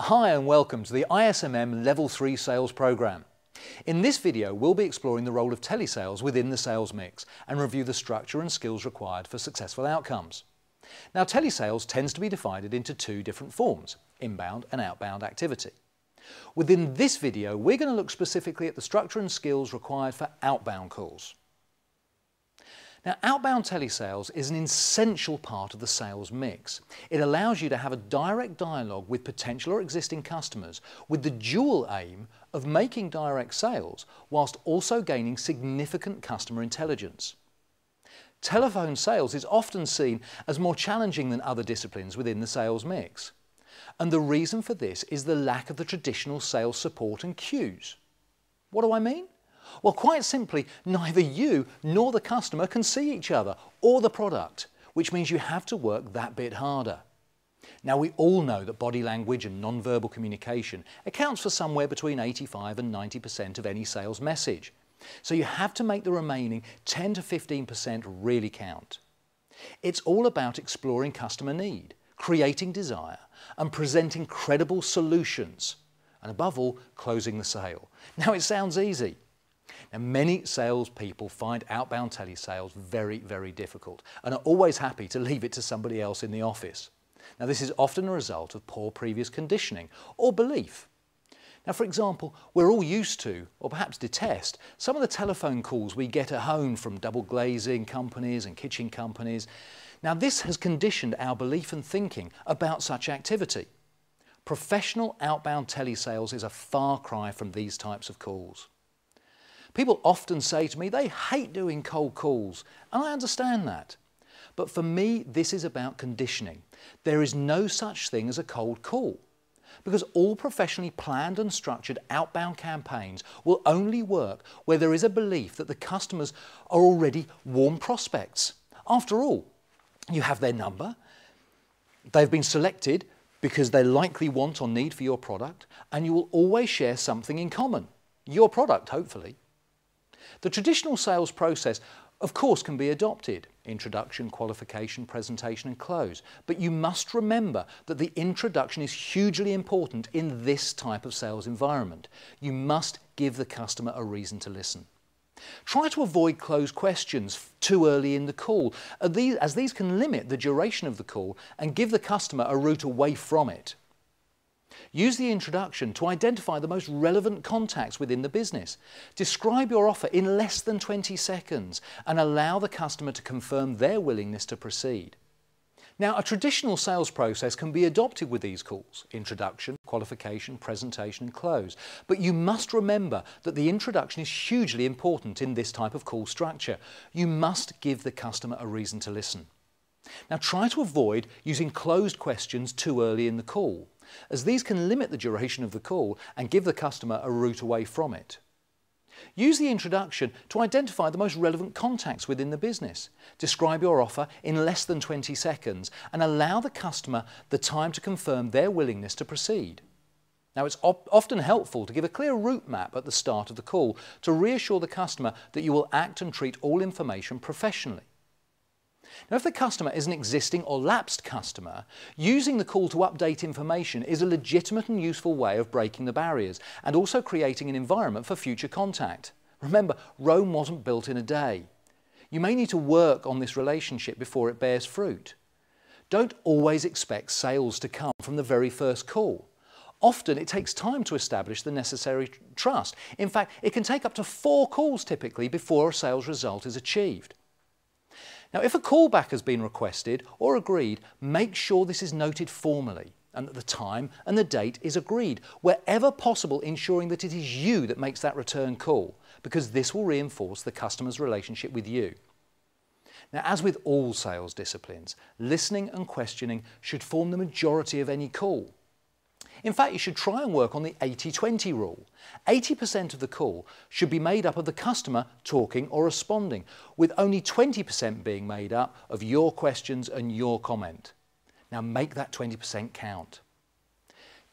Hi and welcome to the ISMM Level 3 Sales Program. In this video we'll be exploring the role of telesales within the sales mix and review the structure and skills required for successful outcomes. Now telesales tends to be divided into two different forms, inbound and outbound activity. Within this video we're going to look specifically at the structure and skills required for outbound calls. Now, outbound telesales is an essential part of the sales mix. It allows you to have a direct dialogue with potential or existing customers with the dual aim of making direct sales whilst also gaining significant customer intelligence. Telephone sales is often seen as more challenging than other disciplines within the sales mix. And the reason for this is the lack of the traditional sales support and cues. What do I mean? Well, quite simply, neither you nor the customer can see each other or the product, which means you have to work that bit harder. Now, we all know that body language and non-verbal communication accounts for somewhere between 85 and 90% of any sales message. So you have to make the remaining 10 to 15% really count. It's all about exploring customer need, creating desire, and presenting credible solutions, and above all, closing the sale. Now, it sounds easy. Now, many salespeople find outbound telesales very, very difficult and are always happy to leave it to somebody else in the office. Now, this is often a result of poor previous conditioning or belief. Now, for example, we're all used to, or perhaps detest, some of the telephone calls we get at home from double glazing companies and kitchen companies. Now, this has conditioned our belief and thinking about such activity. Professional outbound telesales is a far cry from these types of calls. People often say to me they hate doing cold calls, and I understand that. But for me, this is about conditioning. There is no such thing as a cold call, because all professionally planned and structured outbound campaigns will only work where there is a belief that the customers are already warm prospects. After all, you have their number, they've been selected because they likely want or need for your product, and you will always share something in common, your product hopefully. The traditional sales process, of course, can be adopted: introduction, qualification, presentation and close. But you must remember that the introduction is hugely important in this type of sales environment. You must give the customer a reason to listen. Try to avoid closed questions too early in the call, as these can limit the duration of the call and give the customer a route away from it. Use the introduction to identify the most relevant contacts within the business. Describe your offer in less than 20 seconds and allow the customer to confirm their willingness to proceed. Now, a traditional sales process can be adopted with these calls: introduction, qualification, presentation and close. But you must remember that the introduction is hugely important in this type of call structure. You must give the customer a reason to listen. Now, try to avoid using closed questions too early in the call, as these can limit the duration of the call and give the customer a route away from it. Use the introduction to identify the most relevant contacts within the business. Describe your offer in less than 20 seconds and allow the customer the time to confirm their willingness to proceed. Now, it's often helpful to give a clear route map at the start of the call to reassure the customer that you will act and treat all information professionally. Now, if the customer is an existing or lapsed customer, using the call to update information is a legitimate and useful way of breaking the barriers and also creating an environment for future contact. Remember, Rome wasn't built in a day. You may need to work on this relationship before it bears fruit. Don't always expect sales to come from the very first call. Often it takes time to establish the necessary trust. In fact, it can take up to 4 calls typically before a sales result is achieved. Now, if a callback has been requested or agreed, make sure this is noted formally and that the time and the date is agreed, wherever possible ensuring that it is you that makes that return call, because this will reinforce the customer's relationship with you. Now, as with all sales disciplines, listening and questioning should form the majority of any call. In fact, you should try and work on the 80-20 rule. 80% of the call should be made up of the customer talking or responding, with only 20% being made up of your questions and your comment. Now make that 20% count.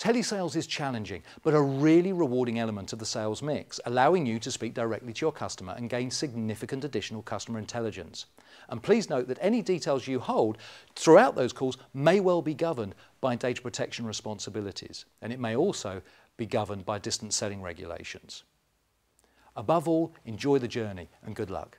Telesales is challenging, but a really rewarding element of the sales mix, allowing you to speak directly to your customer and gain significant additional customer intelligence. And please note that any details you hold throughout those calls may well be governed by data protection responsibilities, and it may also be governed by distance selling regulations. Above all, enjoy the journey and good luck.